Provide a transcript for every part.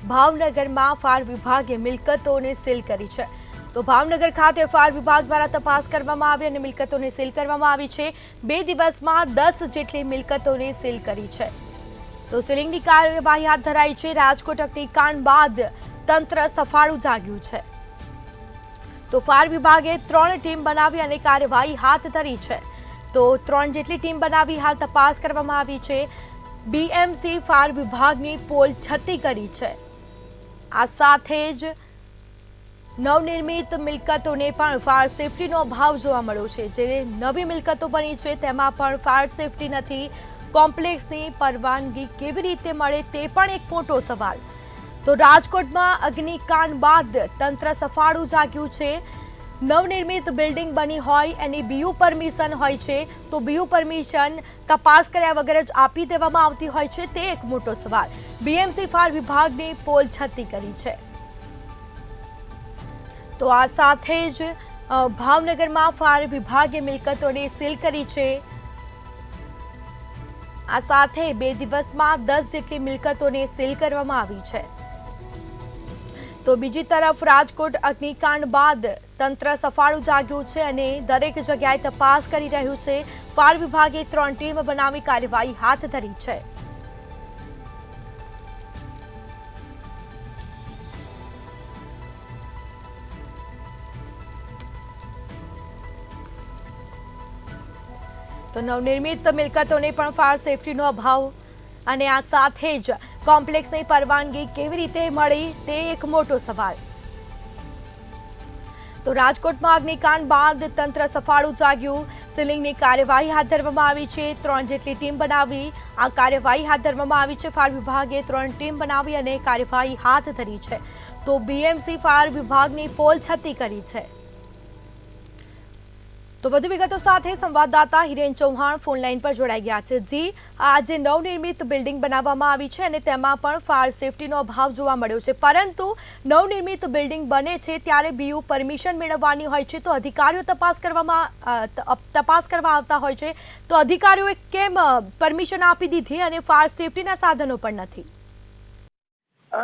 ભાવનગરમાં ફાયર વિભાગે મિલકતોને સીલ કરી છે। તો ભાવનગર ખાતે ફાયર વિભાગ દ્વારા તપાસ કરવામાં આવી અને મિલકતોને સીલ કરવામાં આવી છે। 2 દિવસમાં 10 જેટલી મિલકતોને સીલ કરી છે। તો સીલિંગની કાર્યવાહી હાથ ધરાઈ છે। રાજકોટ અગ્નિકાંડ બાદ તંત્ર સફાળું જાગ્યું છે। તો ફાયર વિભાગે 3 ટીમ બનાવી અને કાર્યવાહી હાથ ધરી છે। તો 3 જેટલી ટીમ બનાવી હાલ તપાસ કરવામાં આવી છે। બીએમસી ફાયર વિભાગની પોલ છતી કરી છે। આ સાથે જ નવનિર્મિત મિલકતોને પણ ફાયર સેફટીનો અભાવ જોવા મળ્યો છે। જે નવી મિલકતો બની છે તેમાં પણ ફાયર સેફટી નથી। કોમ્પ્લેક્સની પરવાનગી કેવી રીતે મળે તે પણ એક મોટો સવાલ। તો રાજકોટમાં અગ્નિકાંડ બાદ તંત્ર સફાળું જાગ્યું છે। નવનિર્મિત બિલ્ડિંગ બની હોય એની બીયુ પરમિશન હોય છે, તો બીયુ પરમિશન તપાસ કર્યા વગર જ આપી દેવામાં આવતી હોય છે, તે એક મોટો સવાલ। બીએમસી ફાયર વિભાગની પોલ છતી કરી છે। તો આ સાથે જ ભાવનગરમાં ફાયર વિભાગે મિલકતોને સીલ કરી છે। આ સાથે 2 દિવસમાં 10 જેટલી મિલકતોને સીલ કરવામાં આવી છે। તો બીજી તરફ રાજકોટ અગ્નિકાંડ બાદ તંત્ર સફાળું જાગ્યું છે અને દરેક જગ્યાએ તપાસ કરી રહ્યું છે। ફાયર વિભાગે 3 ટીમ બનાવી કાર્યવાહી હાથ ધરી છે। તો નવનિર્મિત મિલકતોને પણ ફાયર સેફટીનો અભાવ અને આ સાથે જ કોમ્પ્લેક્સની પરવાનગી કેવી રીતે મળી તે એક મોટો સવાલ। તો રાજકોટમાં અગ્નિકાંડ બાદ તંત્ર સફાળું જાગ્યું। સીલિંગની કાર્યવાહી હાથ ધરવામાં આવી છે। 3 જેટલી ટીમ બનાવી આ કાર્યવાહી હાથ ધરવામાં આવી છે। ફાયર વિભાગે 3 ટીમ બનાવી અને કાર્યવાહી હાથ ધરી છે। તો બીએમસી ફાયર વિભાગની પોલ છતી કરી છે। તો વધુ વિગતો સાથે સંવાદદાતા હિરેન ચૌહાણ ફોન લાઈન પર જોડાઈ ગયા છે। જી, આજે નવનિર્મિત બિલ્ડિંગ બનાવવામાં આવી છે અને તેમાં પણ ફાયર સેફટીનો અભાવ જોવા મળ્યો છે, પરંતુ નવનિર્મિત બિલ્ડિંગ બને છે ત્યારે બીયુ પરમિશન મેળવવાની હોય છે, તો અધિકારીઓ તપાસ કરવા આવતા હોય છે, તો અધિકારીઓએ કેમ પરમિશન આપી દીધી અને ફાયર સેફટીના સાધનો પણ નથી?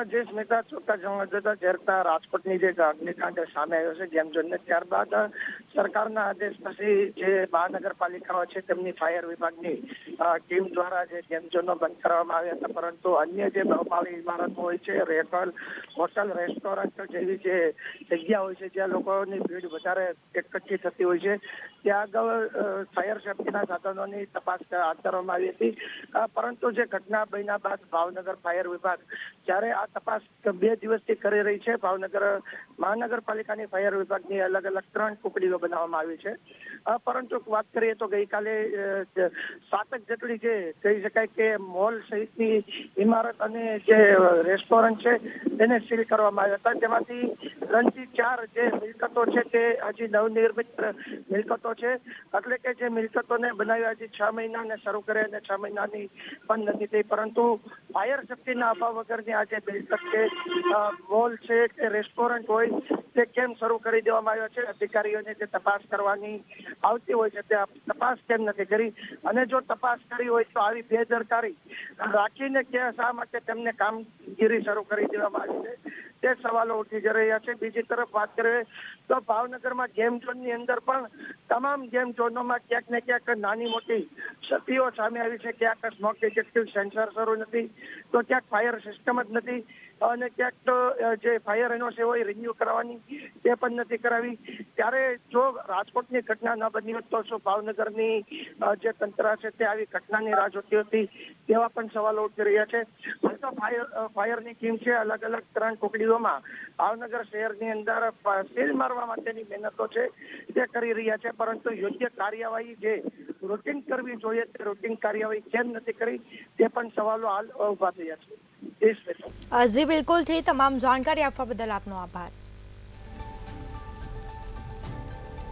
જે સ્મિતા ચોક્કસ જતા ચેરતા રાજકોટની જે અગ્નિકાંડ સામે આવ્યો છે ગેમ ઝોનને, ત્યારબાદ સરકારના આદેશ પછી જે મહાનગરપાલિકાઓ છે તેમની ફાયર વિભાગની ટીમ દ્વારા જે ગેમ ઝોનો બંધ કરવામાં આવ્યા હતા, પરંતુ અન્ય જે બહુમાળી ઇમારતો હોય છે, હોટલ રેસ્ટોરન્ટ જેવી જે જગ્યા હોય છે જ્યાં લોકોની ભીડ વધારે એકઠી થતી હોય છે, ત્યાં આગળ ફાયર સેફટીના સાધનોની તપાસ હાથ ધરવામાં આવી હતી। પરંતુ જે ઘટના બન્યા બાદ ભાવનગર ફાયર વિભાગ જ્યારે આ તપાસ 2 દિવસથી કરી રહી છે, ભાવનગર મહાનગરપાલિકાની ફાયર વિભાગની અલગ અલગ 3 ટુકડીઓ બનાવવામાં આવી છે। પરંતુ વાત કરીએ તો ગઈકાલે 7 જેટલી જે કહી શકાય કે મોલ સહિતની ઇમારત અને જે રેસ્ટોરન્ટ છે તેને સીલ કરવામાં આવ્યા હતા। તેમાંથી 3 થી 4 જે મિલકતો છે તે હજી નવનિર્મિત મિલકતો છે, એટલે કે જે મિલકતોને બનાવ્યા હજી 6 મહિનાને શરૂ કરે અને 6 મહિનાની પણ નથી થઈ, પરંતુ ફાયર સેફટીના અભાવ વગરની આજે મિલકત છે, મોલ છે કે રેસ્ટોરન્ટ હોય તે કેમ શરૂ કરી દેવામાં આવ્યા છે? અધિકારીઓને જે તપાસ કરવાની આવતી હોય છે તે તપાસ કેમ નથી કરી? અને જો તપાસ કરી હોય તો આવી બેદરકારી રાખીને કે શા માટે તેમને કામગીરી શરૂ કરી દેવામાં આવી છે, તે સવાલો ઉઠી જઈ રહ્યા છે। બીજી તરફ વાત કરીએ તો ભાવનગરમાં ગેમ ઝોનની અંદર પણ તમામ ગેમ ઝોનોમાં ક્યાંક ને ક્યાંક નાની મોટી ક્ષતિઓ સામે આવી છે। ક્યાંક સ્મોક ડિટેક્ટિવ સેન્સર શરૂ નથી, તો ક્યાંક ફાયર સિસ્ટમ જ નથી, અને ક્યાંક તો જે ફાયર એનઓસી હોય રિન્યુ કરવાની તે પણ નથી કરાવી। ત્યારે જો રાજકોટની ઘટના ન બની હોત તો શું ભાવનગરની જે તંત્ર છે તે આવી ઘટનાની રાહ જોતી હતી, તેવા પણ સવાલો ઉઠી રહ્યા છે। હાલ તો ફાયરની ટીમ છે અલગ અલગ 3 ટુકડીઓમાં ભાવનગર શહેરની અંદર સીલ મારવા માટેની મહેનતો છે તે કરી રહ્યા છે, પરંતુ યોગ્ય કાર્યવાહી જે રૂટીન કરવી જોઈએ તે રૂટીન કાર્યવાહી કેમ નથી કરી તે પણ સવાલો હાલ ઉભા થયા છે। જી બિલકુલ, તમામ જાણકારી આપવા બદલ આપનો આભાર।